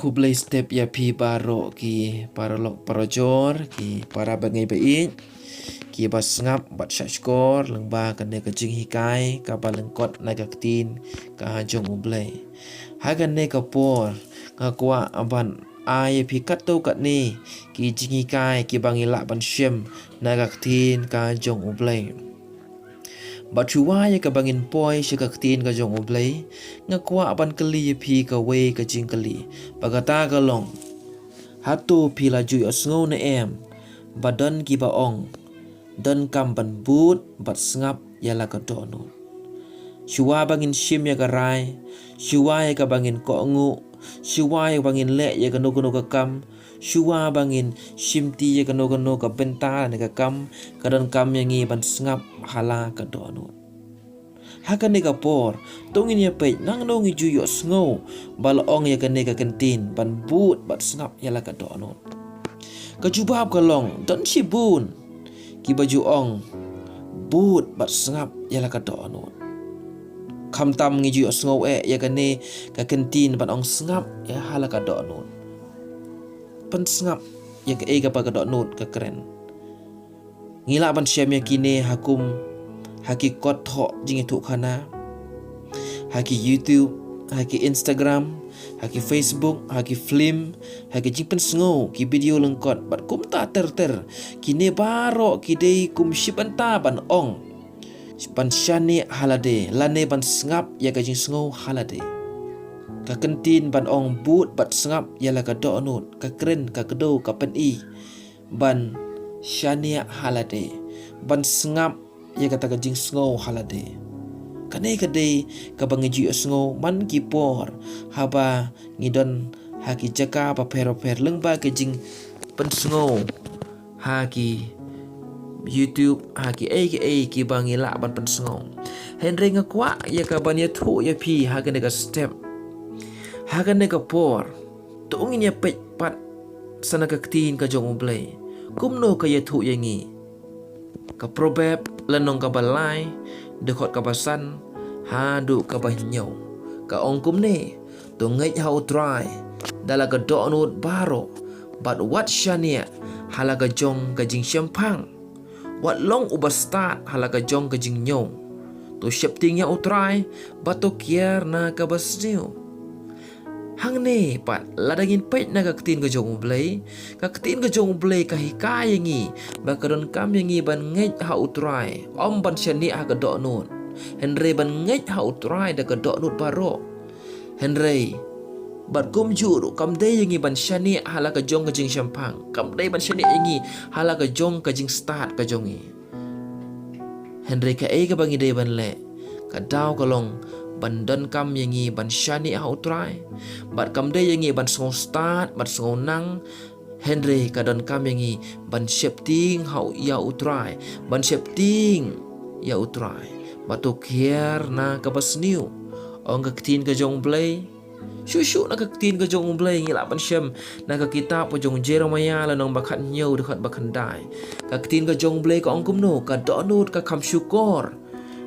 Kublai step ya pi baro ki paralok parajor ki para bangai baik ki bas ngap bat syashkor lengba kene kejing hikai ka balengkot naga ketin ka hajong ublai hagan ne kapor ngakwa aban ai pi kato kat ni ki jing hikai ki bangila ban syem naga ketin ka hajong ublai Bacuwa ya ka bangin poi syaka ketin ka jong ublai ngakwa aban keli pi ka we ka jing keli bagata ka long hatu pi la jui osngo na em badan ki baong dan kam ban but bat sngap ya la ka dono syuwa bangin syim ya ka rai syuwa ya ka bangin ko ngu syuwa ya bangin le ya ka no ka kam syuwa bangin syimti ya ka no ka benta na ka kam kadan kam yang ngi ban sngap hala ka dono hakan ni ka por tongin ya pe nang no ngi juyo sngo balong ya ka ne ka kentin ban but bat sngap ya la ka dono ka jubab ka long dan sibun ki baju ong but bat sngap ya la ka dono kam tam ngi juyo sngo ya ka ne ka kentin ban ong sngap ya hala ka dono pan sngap ya ka ega pa ka dono ka keren ngila ban syam ya kini hakum haki kot tho jing itu khana haki YouTube haki Instagram haki Facebook haki film haki jing pen sngo ki video lengkot bat kum ta ter kini baro ki dei kum shipanta ban ong pan shani halade lane ban sngap ya ka jing sngo halade ka kentin ban ong but bat sngap ya la ka donut ka kren ka kedo ka pen i ban shania halade ban sngap ya kata ka jing sngo halade kane kade ka bangi sngo man ki por haba ngidon haki jaka pa pero lengba ka jing pen sngo haki YouTube haki ki bangi la ban pen sngo henry ngakwa ya ka ban ya thu ya pi hagan ka step hagan ka por tungin ya pe pat sana ka ktin ka jong ublai kumno ka ya thu ya ngi ka probab lenong ka balai dekot ka basan hadu ka bahnyo ka ongkum ne to ngai how try dala ka donut baro but what shania halaga jong ka jing syampang what long ubastat halaga jong ka jing nyong to shapting ya utrai bato kier na ka basniu hang ne pat ladangin pait na ka ketin ka jong ublai ka hikaya ngi bakadon kam yangi ban ngej ha utrai om ban shani ha ka donut henry ban ngej ha utrai da ka donut baro henry bat kum juru kam de yangi ban shani hala ka jong ka jing syampang kam de ban shani yangi hala ka jong ka jing start ka jongi henry ka ka bangi de ban le ka daw ka long ban dan kam yangi ban shani ha utrai bat kam de yangi ban song start bat song nang henry kadon kam yangi ban shapting ha ya utrai ban shapting ya utrai batuk hier na ka basniu ong ka ketin ka jong blai syusyu na ka ketin ka jong blai ngila ban syam na ka kitab pa jong Jeremiah la nong bakhat nyau dekat bakhan dai ka ketin ka jong blai ka ong kumno ka donut ka kam syukur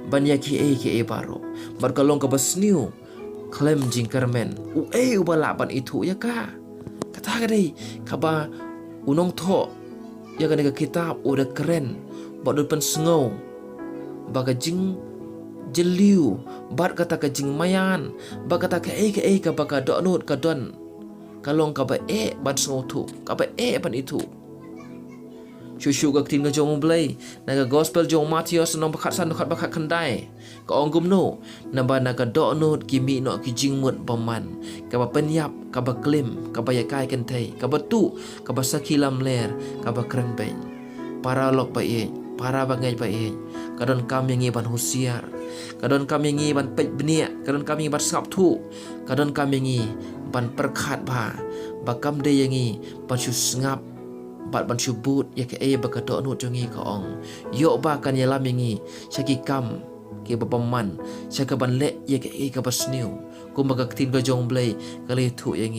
ban ya ki baro bar kalong ka basniu klem jing karmen ubala ban itu ya ka kata ka dei ka ba unong tho ya ka kitab udah keren badut pen sngo baga jing jeliu bat kata ka jing mayan ba kata ka ka baga donut ka don kalong ka ba ban sngo tu ka ba ban itu syusyu ka ketin ka jong blai na ka gospel jong Matius nong bakhat san bakhat khandai ka ongum no na ba na ka donut kimi no ki jing mut paman ka ba penyap ka ba klim ka ba yakai kan thai ka ba tu ka ba sakilam ler ka ba kren ben para lok pa para bangai pa kadon kam yang ban husiar kadon kam yang ban pej benia kadon kam yang ban sap thu kadon kam yang ban perkhat ba kam de yang ban ngap bat ban syubut ya ke ba ka donut jongi ka ong yo ba kan ya lam yang syaki kam ke bapaman syaka ban le ya ke ka basniu kum ba ka ketin ka jong blai ka le thu yang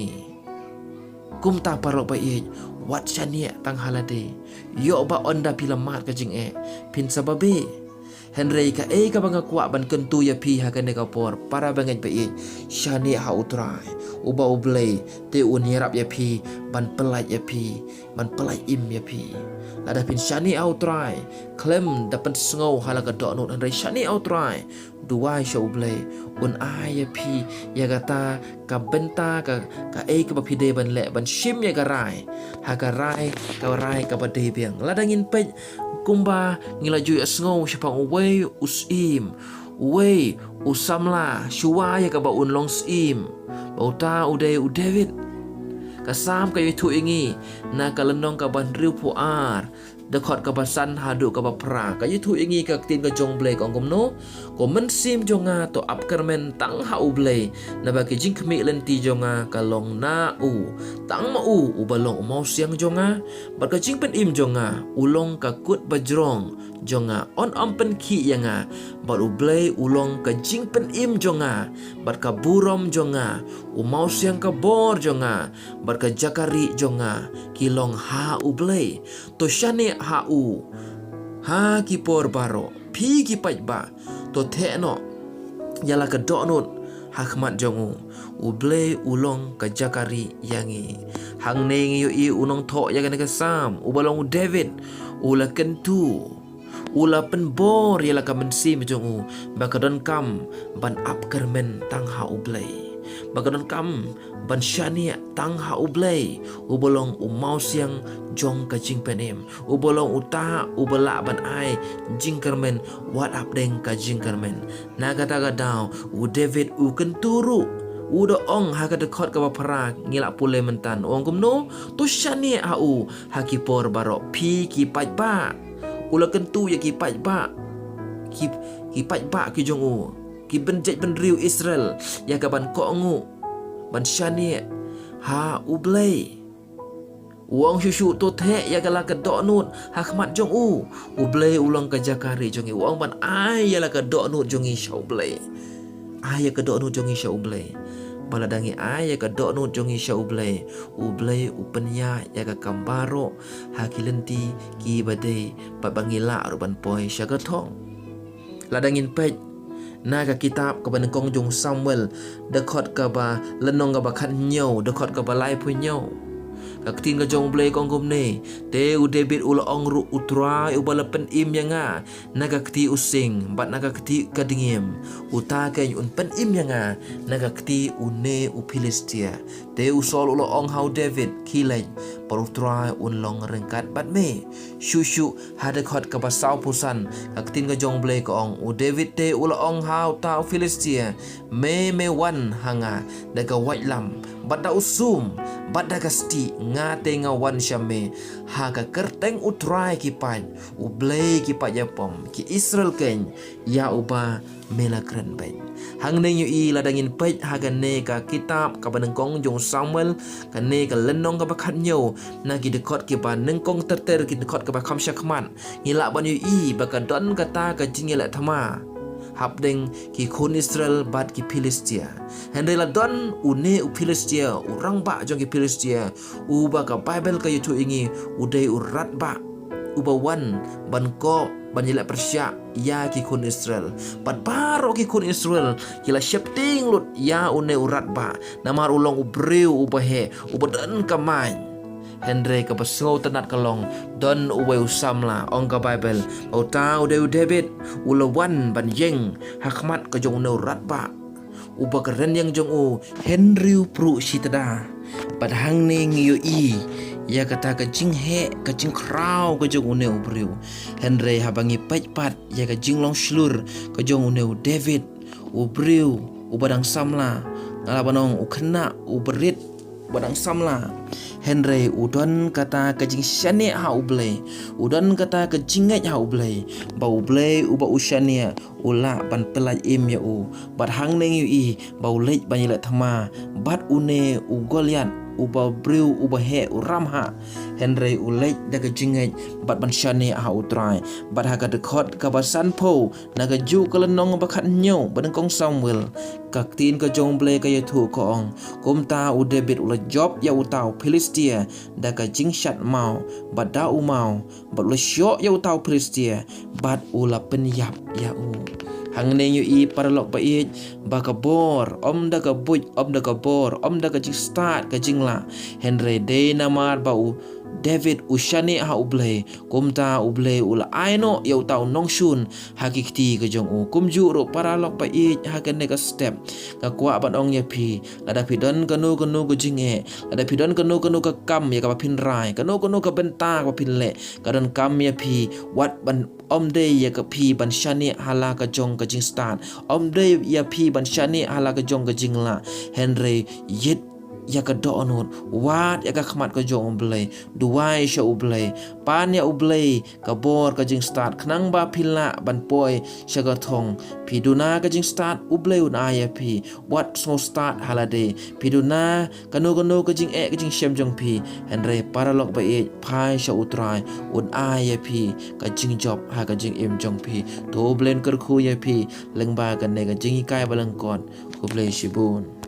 kum ta parok ba wat shania tang halade yo ba onda pilamat ka jing pin sababe Henry ka ka banga kwa ban kentu ya pi ha kan ka por para bangai pe shani ha utrai uba ublei te unirap ya pi ban pelai ya pi ban pelai im ya pi lada pin shani utrai klem dapat sngau hala ka do not Henry shani utrai duai sha ublei un ai ya pi ya kata ka benta ka ka ba pi de ban le ban shim ya ka rai ha ka rai ka ba de biang lada ngin pe kumba ngilaju asngau siapang uwei usim uwei usamla shuwa ya ka ba unlong sim bauta uday David kasam ka yitu ingi na kalenong ka ban riu puar dekot ka basan hadu ka ba pra ka yitu ingi ka tin ka jong blai kong komno ko men sim jonga to upkermen tang ha ublei na ba ki jing khmi lenti jonga ka long na u tang ma u balong mau siang jonga ba ka jing pen im jonga ulong ka kut bajrong jonga on pen ki yanga ba ublei ulong ka jing pen im jonga ba ka burom jonga mau siang ka bor jonga ba ka jakari jonga kilong ha ublei to shane ha u ha ki por baro pi ki paj ba to the no yala ka do not hakmat jongu ublei ulong ka jakari yangi hang ne yo i unong tho ya kan ka sam ubalong David ula kentu ula pen bor yala ka mensim jongu bakadon kam ban up kermen tang ha ublei bakadon kam ban shania tang ha ublei ubolong umau siang jong ka jing penem ubolong uta ubala ban ai jing kermen what up deng ka jing kermen naga taga daw u David u kenturu udo ong ha ka dekot ka para ngilak pule mentan ong kumno to shania ha u hakipor baro pi ki paj ba ula kentu ya ki paj ba ki paj ba ki jong u ki benjet ben riu Israel ya ka ban ko ngu ban shani ha ublei uang shushu to the ya kala ka do nut hakmat jong u ublei ulang ka jakari jong i uang ban ai ya la ka do nut jong i sha ublei ai ya ka do nut jong i sha ublei baladangi ai ya ka do nut jong i sha ublei upenya ya ka kambaro hakilenti ki badai babangila ruban poi sha ka thong ladangin pej naga kitab ka banengkong jong Samuel dekot ka ba lenong ka ba khat nyau dekot ka ba lai pu nyau ka tin ka jong blei kong gom ne te u David ula ong ru utrai u bala pen im yanga naga kti using bat naga kti ka dingim uta ka un pen im yanga naga kti une u Philistia te u sol ula ong hau David kilej par utrai un long rengkat bat me shushu hada khot ka ba sau pusan ka tin ka jong blei ka ong u David te ula ong hau ta u Philistia me wan hanga daga wailam bada usum bada kasti ngate ngawan syame ha ka kerteng utrai ki pan u blei ki pa japom ki Israel ken ya uba melakren ben hang ne yu i ladangin pej ha ga ne ka kitab ka banengkong jong Samuel ka ne ka lenong ka bakhat nyo na ki dekot ki ba nengkong terter ki dekot ka ba kham syakman ngila ban yu i ba ka don kata ka jingela thama habdeng ki khun Israel bat ki Philistia hendela don une u Philistia urang ba jong ki Philistia u ba ka Bible ka yutu ingi udai urat ba uba wan ban ko banjila persya ya ki khun Israel bat baro ki khun Israel kila shepting lut ya une urat ba namar ulong ubreu ubahe ubadan kamai Henry ka pasngau tanat kalong don uwe usamla ong ka Bible au tau de David ulawan ban yeng hakmat ka jong no rat ba uba keren yang jong u Henry pru sitada padhang ne ngiyo i ya kata ka jing he ka jing kraw ka jong ne ubreu Henry habangi pajpat ya ka jing long slur ka jong ne David ubreu ubadang samla ngalabanong ukena ubrit badang samla Henry udon kata kajing shane ha ublei udon kata kajingat ha ublei ba ublei uba ushania ula ban pelaj im ya u bat hang neng yu i ba ulej banyilat thama bat une ugolian uba breu uba he uramha Henry ulej daga jingat bat ban shane ha utrai bat haga dekot ka basan po naga ju kalenong bakhat nyo banengkong Samuel kaktin ka jong blei ka yathu ko ong kumta u David ula job ya utau Philistia da ka jing shat mau bat da u mau bat ula syok ya utau Philistia bat ula penyap ya u hang ne yu i paralok ba i ba ka bor om da ka buj om da ka bor om da ka jing start ka jing la Henry de namar ba u David ushani ha uble kumta uble ula aino ya utau nongshun hakikti ka jong u kumju ro paralok ba i ha ka ne ka step ka kwa ban ong ya pi lada pidon kanu ka jing e lada pidon kanu ka kam ya ka pin rai kanu ka benta ka pin le kadon kam ya pi wat ban om de ya ka pi ban shani hala ka jong ka jing stan om de ya pi ban shani hala ka jong ka jing la Henry yit ya ka do onut wat ya ka khmat ka jong ublay duai sha ublay pan ya ublay ka bor ka jing start khnang ba phila ban poi sha ka thong piduna ka jing start ublay un aya pi wat small start holiday piduna kanu ka jing ka jing shem jong pi Henry paralok ba e phai sha utrai un aya pi ka jing job ha ka jing em jong pi to blen kar khu ya pi leng ba ka ne ka jing kai balang kon ku play shibun